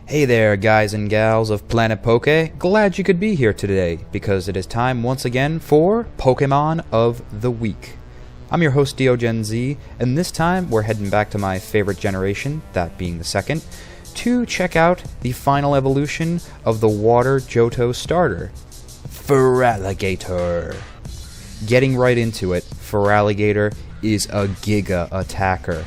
Hey there, guys and gals of Planet Poke. Glad you could be here today, because it is time once again for Pokemon of the Week. I'm your host, Diogen Z, and this time we're heading back to my favorite generation, that being the second, to check out the final evolution of the Water Johto starter, Feraligatr. Getting right into it, Feraligatr is a Giga attacker.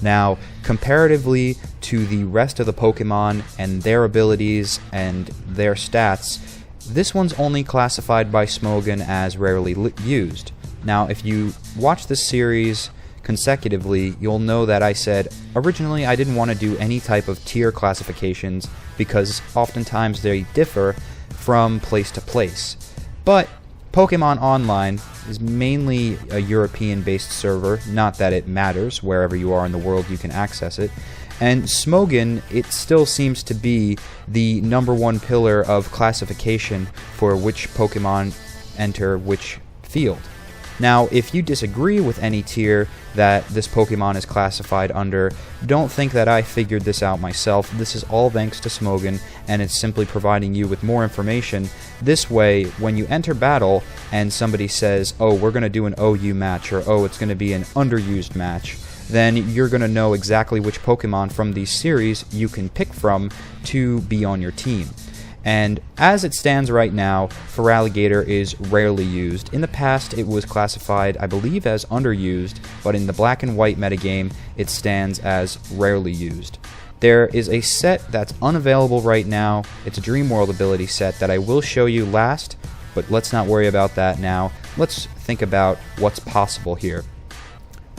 Now, comparatively to the rest of the Pokemon and their abilities and their stats, this one's only classified by Smogon as rarely used. Now, if you watch the series consecutively, you'll know that I said originally I didn't want to do any type of tier classifications because oftentimes they differ from place to place. But Pokemon Online is mainly a European-based server, not that it matters, wherever you are in the world you can access it, and Smogon, it still seems to be the #1 pillar of classification for which Pokemon enter which field. Now, if you disagree with any tier that this Pokemon is classified under, don't think that I figured this out myself. This is all thanks to Smogon, and it's simply providing you with more information. This way, when you enter battle and somebody says, oh, we're going to do an OU match, or oh, it's going to be an underused match, then you're going to know exactly which Pokemon from these series you can pick from to be on your team. And as it stands right now, Feraligatr is rarely used. In the past, it was classified, I believe, as underused, but in the black and white metagame, it stands as rarely used. There is a set that's unavailable right now. It's a Dream World ability set that I will show you last, but let's not worry about that now. Let's think about what's possible here.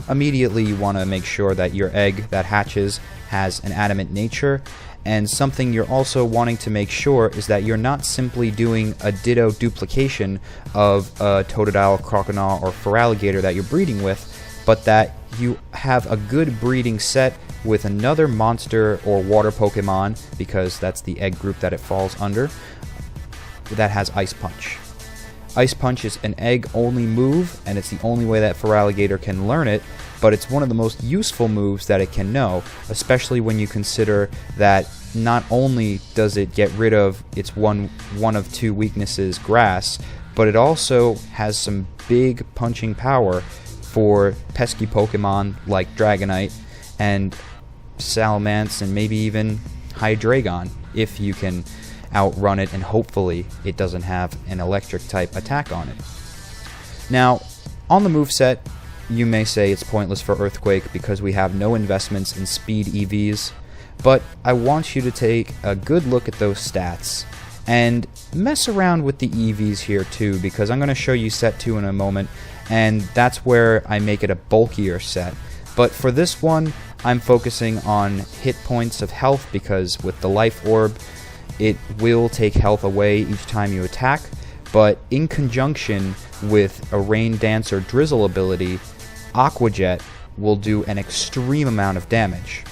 Immediately, you want to make sure that your egg that hatches has an adamant nature, and something you're also wanting to make sure is that you're not simply doing a ditto duplication of a Totodile, Croconaw, or Feraligatr that you're breeding with, but that you have a good breeding set with another monster or water Pokemon, because that's the egg group that it falls under, that has Ice Punch. Ice Punch is an egg-only move, and it's the only way that Feraligatr can learn it, but it's one of the most useful moves that it can know, especially when you consider that not only does it get rid of its one of two weaknesses, Grass, but it also has some big punching power for pesky Pokemon like Dragonite and Salamence and maybe even Hydreigon, if you can outrun it, and hopefully it doesn't have an electric type attack on it. Now, on the moveset, you may say it's pointless for Earthquake because we have no investments in speed EVs, but I want you to take a good look at those stats and mess around with the EVs here too, because I'm going to show you set 2 in a moment, and that's where I make it a bulkier set. But for this one, I'm focusing on hit points of health, because with the Life Orb, it will take health away each time you attack, but in conjunction with a Rain Dance or Drizzle ability, Aqua Jet will do an extreme amount of damage.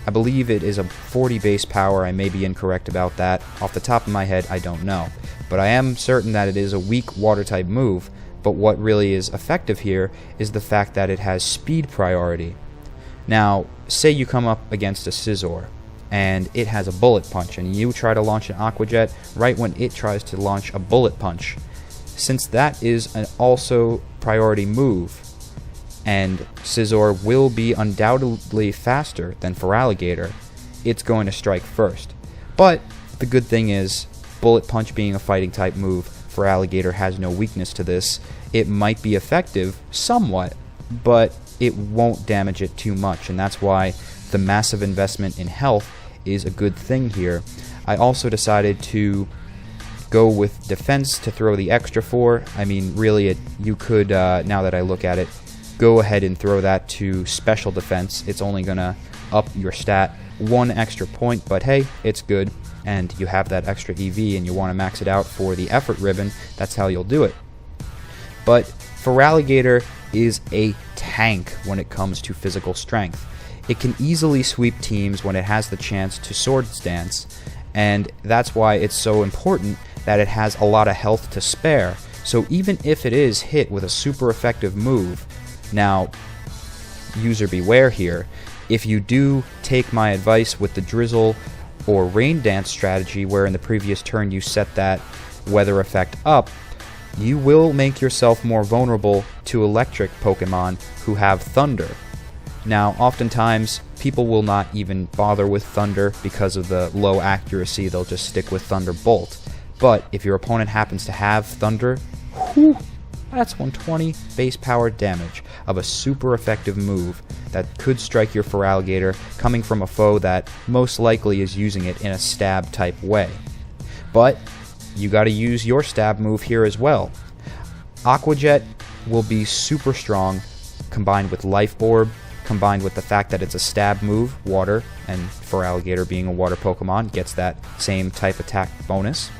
I believe it is a 40 base power. I may be incorrect about that. Off the top of my head, I don't know. But I am certain that it is a weak water-type move, but what really is effective here is the fact that it has speed priority. Now, say you come up against a Scizor, and it has a Bullet Punch, and you try to launch an Aqua Jet right when it tries to launch a Bullet Punch. Since that is an also priority move, and Scizor will be undoubtedly faster than Feraligatr, it's going to strike first. But the good thing is, Bullet Punch being a fighting type move, Feraligatr has no weakness to this. It might be effective somewhat, but it won't damage it too much, and that's why the massive investment in health is a good thing here. I also decided to go with defense to throw the extra 4. I mean, really, you could, now that I look at it, go ahead and throw that to special defense. It's only going to up your stat 1 extra point, but hey, it's good, and you have that extra EV and you want to max it out for the effort ribbon, that's how you'll do it. But Feraligatr is a tank when it comes to physical strength. It can easily sweep teams when it has the chance to Swords Dance, and that's why it's so important that it has a lot of health to spare. So even if it is hit with a super effective move, now, user beware here, if you do take my advice with the Drizzle or Rain Dance strategy, where in the previous turn you set that weather effect up, you will make yourself more vulnerable to electric Pokemon who have Thunder. Now, oftentimes, people will not even bother with Thunder because of the low accuracy. They'll just stick with Thunderbolt. But if your opponent happens to have Thunder, whew, that's 120 base power damage of a super effective move that could strike your Feraligatr, coming from a foe that most likely is using it in a stab type way. But you gotta use your stab move here as well. Aqua Jet will be super strong, combined with Life Orb, combined with the fact that it's a stab move, water, and Feraligatr being a water Pokemon gets that same type attack bonus.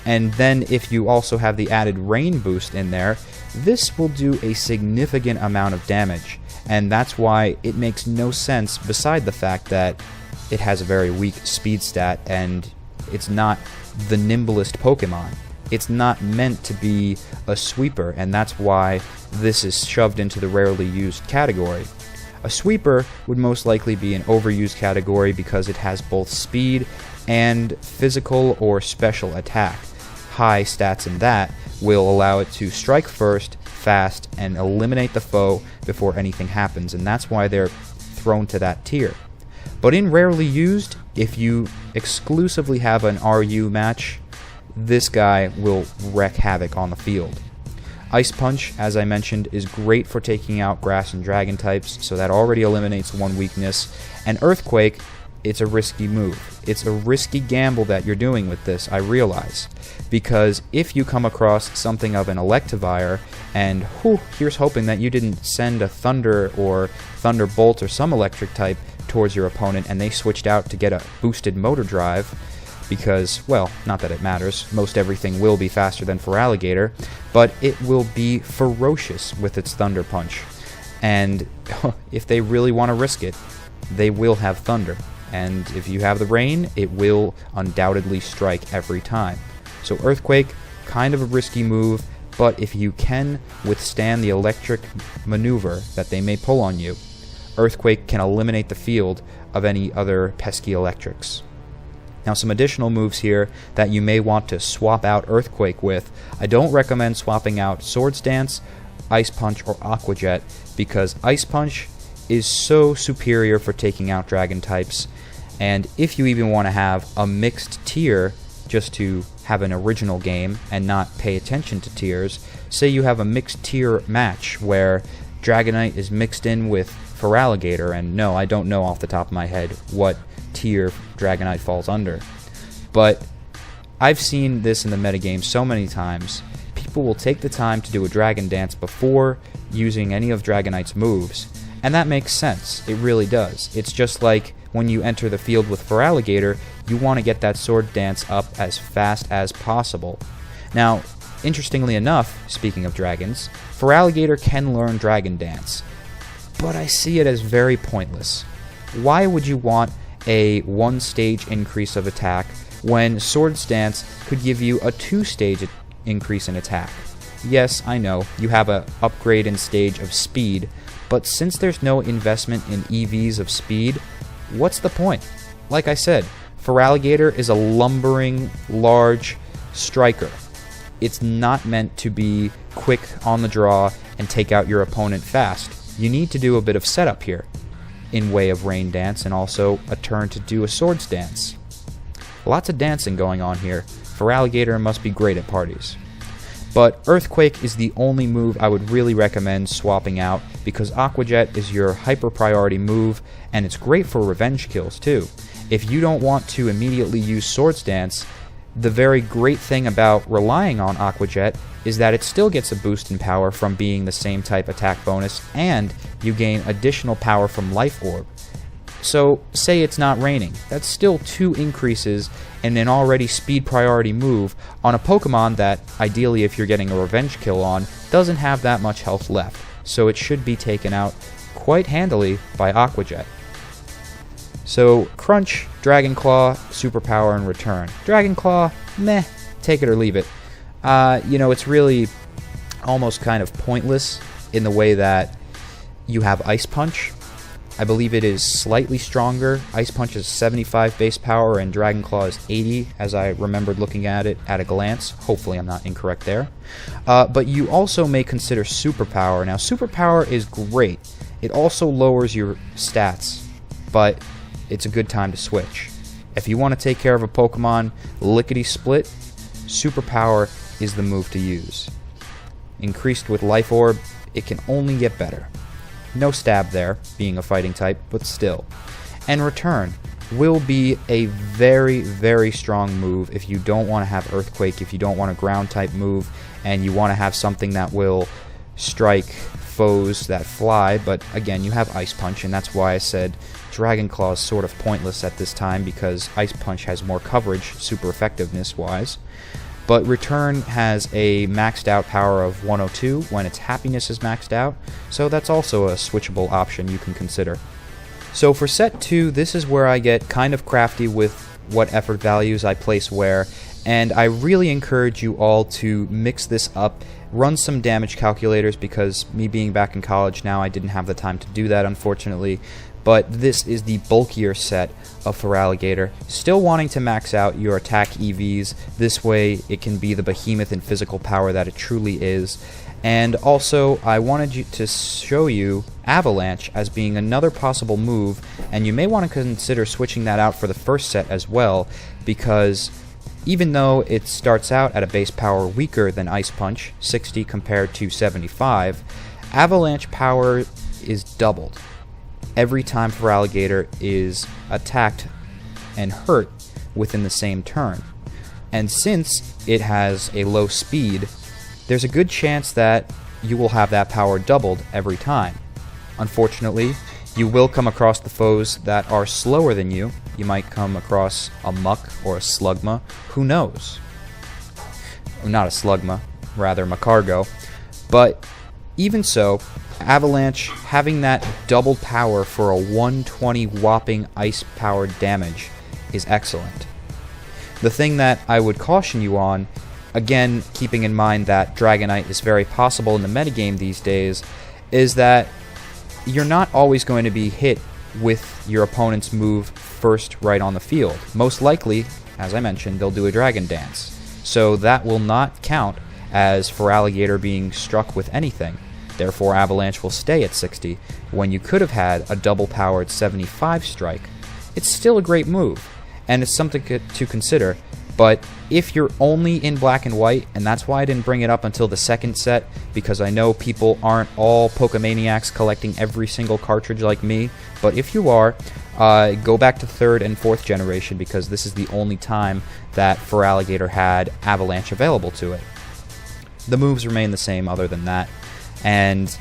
And then if you also have the added rain boost in there, this will do a significant amount of damage. And that's why it makes no sense, beside the fact that it has a very weak speed stat and it's not the nimblest Pokemon. It's not meant to be a sweeper, and that's why this is shoved into the rarely used category. A sweeper would most likely be an overused category because it has both speed and physical or special attack. High stats in that will allow it to strike first, fast, and eliminate the foe before anything happens, and that's why they're thrown to that tier. But in rarely used, if you exclusively have an RU match, this guy will wreak havoc on the field. Ice Punch, as I mentioned, is great for taking out grass and dragon types, so that already eliminates one weakness. And Earthquake, it's a risky move. It's a risky gamble that you're doing with this, I realize. Because if you come across something of an Electivire, and here's hoping that you didn't send a Thunder or Thunderbolt or some electric type towards your opponent and they switched out to get a boosted Motor Drive, because, well, not that it matters, most everything will be faster than Feraligatr, but it will be ferocious with its Thunder Punch. And if they really want to risk it, they will have Thunder. And if you have the Rain, it will undoubtedly strike every time. So Earthquake, kind of a risky move, but if you can withstand the electric maneuver that they may pull on you, Earthquake can eliminate the field of any other pesky electrics. Now, some additional moves here that you may want to swap out Earthquake with. I don't recommend swapping out Swords Dance, Ice Punch, or Aqua Jet, because Ice Punch is so superior for taking out dragon types, and if you even want to have a mixed tier just to have an original game and not pay attention to tiers, say you have a mixed tier match where Dragonite is mixed in with Feraligatr, and no, I don't know off the top of my head what tier Dragonite falls under, but I've seen this in the metagame so many times. People will take the time to do a Dragon Dance before using any of Dragonite's moves, and that makes sense. It really does. It's just like when you enter the field with Feraligatr, you want to get that Sword Dance up as fast as possible. Now, interestingly enough, speaking of dragons, Feraligatr can learn Dragon Dance, but I see it as very pointless. Why would you want a 1-stage increase of attack when Swords Dance could give you a 2-stage increase in attack? Yes, I know, you have an upgrade in stage of speed, but since there's no investment in EVs of speed, what's the point? Like I said, Feraligatr is a lumbering, large striker. It's not meant to be quick on the draw and take out your opponent fast. You need to do a bit of setup here, in way of Rain Dance and also a turn to do a Swords Dance. Lots of dancing going on here. Feraligatr must be great at parties. But Earthquake is the only move I would really recommend swapping out, because Aqua Jet is your hyper priority move, and it's great for revenge kills too. If you don't want to immediately use Swords Dance, the very great thing about relying on Aqua Jet is that it still gets a boost in power from being the same type attack bonus, and you gain additional power from Life Orb. So, say it's not raining, that's still 2 increases in an already speed priority move on a Pokemon that, ideally if you're getting a revenge kill on, doesn't have that much health left, so it should be taken out quite handily by Aqua Jet. So, Crunch, Dragon Claw, Superpower, and Return. Dragon Claw, meh, take it or leave it. It's really almost kind of pointless in the way that you have Ice Punch. I believe it is slightly stronger. Ice Punch is 75 base power and Dragon Claw is 80, as I remembered looking at it at a glance. Hopefully I'm not incorrect there. But you also may consider Superpower. Now, Superpower is great. It also lowers your stats, but it's a good time to switch. If you want to take care of a Pokemon lickety-split, Superpower is the move to use. Increased with Life Orb, it can only get better. No stab there, being a fighting type, but still. And Return will be a very, very strong move if you don't want to have Earthquake, if you don't want a ground type move, and you want to have something that will strike foes that fly, but again, you have Ice Punch, and that's why I said Dragon Claw is sort of pointless at this time, because Ice Punch has more coverage, super effectiveness-wise. But Return has a maxed out power of 102 when its happiness is maxed out, so that's also a switchable option you can consider. So for set 2, this is where I get kind of crafty with what effort values I place where, and I really encourage you all to mix this up, run some damage calculators, because me being back in college now, I didn't have the time to do that, unfortunately. But this is the bulkier set of Feraligatr, still wanting to max out your attack EVs. This way it can be the behemoth in physical power that it truly is. And also, I wanted to show you Avalanche as being another possible move, and you may want to consider switching that out for the first set as well, because even though it starts out at a base power weaker than Ice Punch, 60 compared to 75, Avalanche power is doubled every time Feraligatr is attacked and hurt within the same turn. And since it has a low speed, there's a good chance that you will have that power doubled every time. Unfortunately, you will come across the foes that are slower than you. You might come across a Muck or a Slugma, who knows? Not a Slugma, rather Magcargo. But even so, Avalanche having that doubled power for a 120 whopping ice-powered damage is excellent. The thing that I would caution you on, again keeping in mind that Dragonite is very possible in the metagame these days, is that you're not always going to be hit with your opponent's move first right on the field. Most likely, as I mentioned, they'll do a Dragon Dance. So that will not count as Feraligatr being struck with anything. Therefore, Avalanche will stay at 60 when you could have had a double-powered 75 strike. It's still a great move, and it's something to consider, but if you're only in black and white, and that's why I didn't bring it up until the second set, because I know people aren't all Pokemaniacs collecting every single cartridge like me, but if you are, go back to 3rd and 4th generation, because this is the only time that Feraligatr had Avalanche available to it. The moves remain the same other than that. And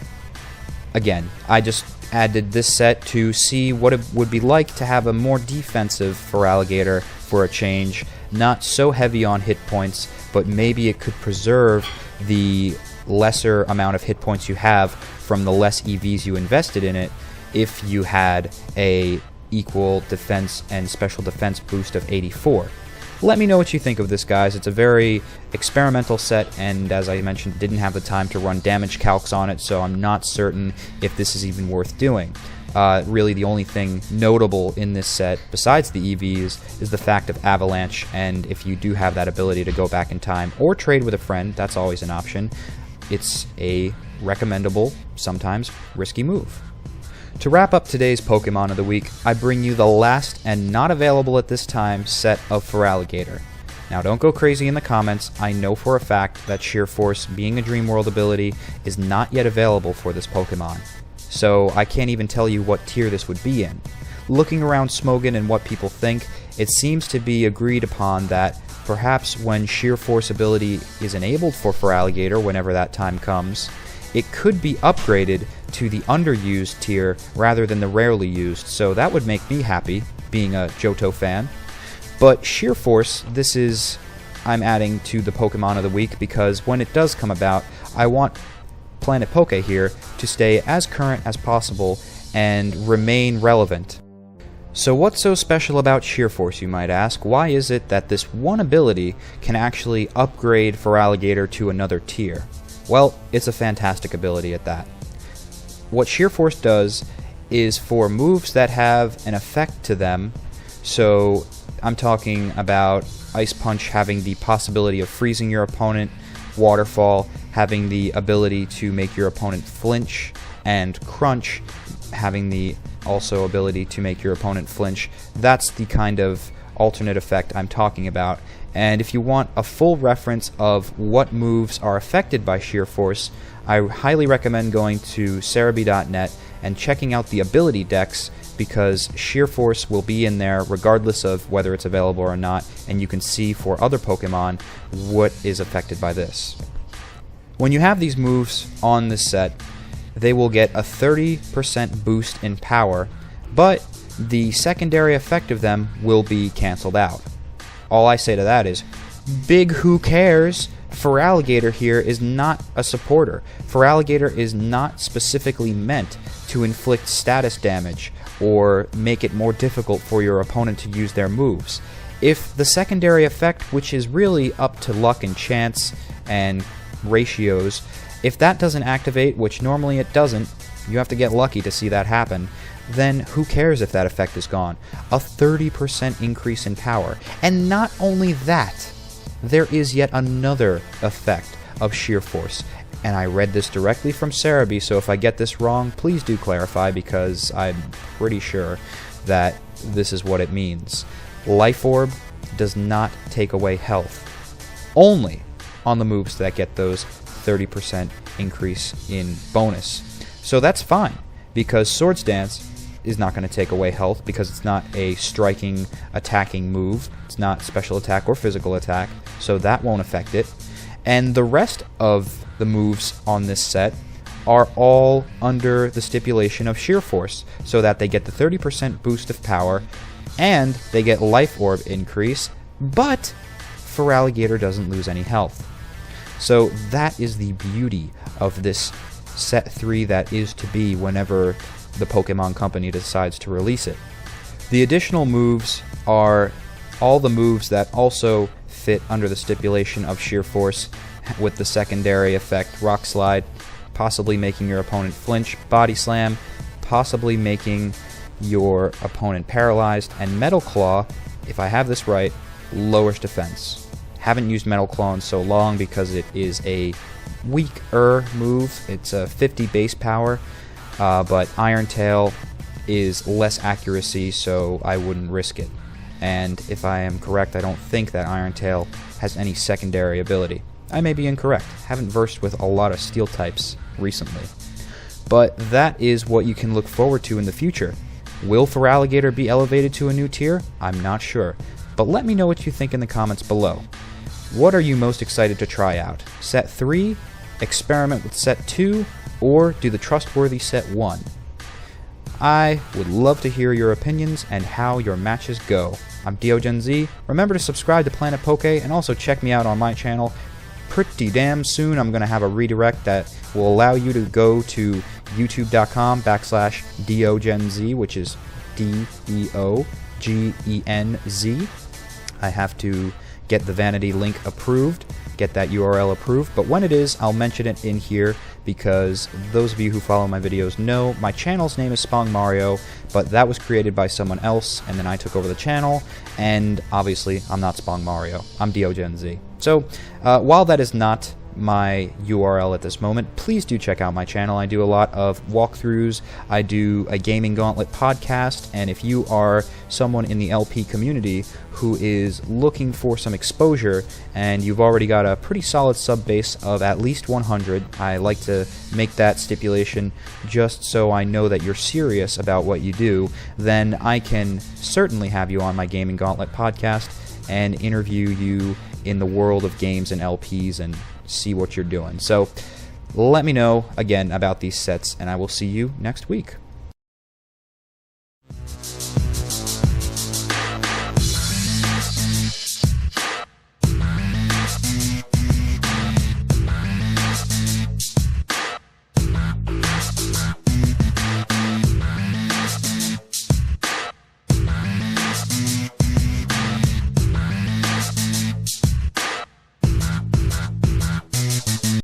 again, I just added this set to see what it would be like to have a more defensive Feraligatr for a change. Not so heavy on hit points, but maybe it could preserve the lesser amount of hit points you have from the less EVs you invested in it if you had a equal defense and special defense boost of 84. Let me know what you think of this, guys. It's a very experimental set, and as I mentioned, didn't have the time to run damage calcs on it, so I'm not certain if this is even worth doing. Really, the only thing notable in this set, besides the EVs, is the fact of Avalanche, and if you do have that ability to go back in time or trade with a friend, that's always an option. It's a recommendable, sometimes risky move. To wrap up today's Pokemon of the Week, I bring you the last and not available at this time set of Feraligatr. Now don't go crazy in the comments, I know for a fact that Sheer Force, being a Dream World ability, is not yet available for this Pokemon. So I can't even tell you what tier this would be in. Looking around Smogon and what people think, it seems to be agreed upon that perhaps when Sheer Force ability is enabled for Feraligatr, whenever that time comes, it could be upgraded to the underused tier rather than the rarely used, so that would make me happy, being a Johto fan. But Sheer Force, I'm adding to the Pokemon of the Week because when it does come about, I want Planet Poke here to stay as current as possible and remain relevant. So what's so special about Sheer Force, you might ask? Why is it that this one ability can actually upgrade Feraligatr to another tier? Well, it's a fantastic ability at that. What Sheer Force does is for moves that have an effect to them. So I'm talking about Ice Punch having the possibility of freezing your opponent, Waterfall having the ability to make your opponent flinch, and Crunch having the also ability to make your opponent flinch. That's the kind of alternate effect I'm talking about. And if you want a full reference of what moves are affected by Sheer Force, I highly recommend going to Serebii.net and checking out the ability decks, because Sheer Force will be in there regardless of whether it's available or not, and you can see for other Pokemon what is affected by this. When you have these moves on this set, they will get a 30% boost in power, but the secondary effect of them will be cancelled out. All I say to that is, big who cares? Feraligatr here is not a supporter. Feraligatr is not specifically meant to inflict status damage or make it more difficult for your opponent to use their moves. If the secondary effect, which is really up to luck and chance and ratios, if that doesn't activate, which normally it doesn't, you have to get lucky to see that happen, then who cares if that effect is gone? A 30% increase in power. And not only that, there is yet another effect of Sheer Force. And I read this directly from Serebii, so if I get this wrong, please do clarify, because I'm pretty sure that this is what it means. Life Orb does not take away health, only on the moves that get those 30% increase in bonus. So that's fine, because Swords Dance is not going to take away health, because it's not a striking, attacking move. It's not special attack or physical attack, so that won't affect it. And the rest of the moves on this set are all under the stipulation of Sheer Force, so that they get the 30% boost of power, and they get Life Orb increase, but Feraligatr doesn't lose any health. So that is the beauty of this set 3 that is to be whenever the Pokemon Company decides to release it. The additional moves are all the moves that also fit under the stipulation of Sheer Force, with the secondary effect Rock Slide, possibly making your opponent flinch, Body Slam, possibly making your opponent paralyzed, and Metal Claw, if I have this right, lowers defense. Haven't used Metal Claw in so long because it is a weaker move. It's a 50 base power, but Iron Tail is less accuracy, so I wouldn't risk it. And if I am correct, I don't think that Iron Tail has any secondary ability. I may be incorrect. Haven't versed with a lot of steel types recently. But that is what you can look forward to in the future. Will Feraligatr be elevated to a new tier? I'm not sure. But let me know what you think in the comments below. What are you most excited to try out? Set 3, experiment with Set 2, or do the trustworthy Set 1? I would love to hear your opinions and how your matches go. I'm DioGenZ. Remember to subscribe to Planet Poke, and also check me out on my channel. Pretty damn soon I'm going to have a redirect that will allow you to go to youtube.com/DioGenZ, which is DEOGENZ. I have to get the Vanity link approved, get that URL approved, but when it is, I'll mention it in here, because those of you who follow my videos know my channel's name is Spong Mario, but that was created by someone else, and then I took over the channel, and obviously I'm not Spong Mario, I'm DioGenZ. So, while that is not my URL at this moment, please do check out my channel. I do a lot of walkthroughs, I do a Gaming Gauntlet podcast, and if you are someone in the LP community who is looking for some exposure and you've already got a pretty solid sub base of at least 100, I like to make that stipulation just so I know that you're serious about what you do, then I can certainly have you on my Gaming Gauntlet podcast and interview you in the world of games and LPs and see what you're doing. So let me know again about these sets, and I will see you next week.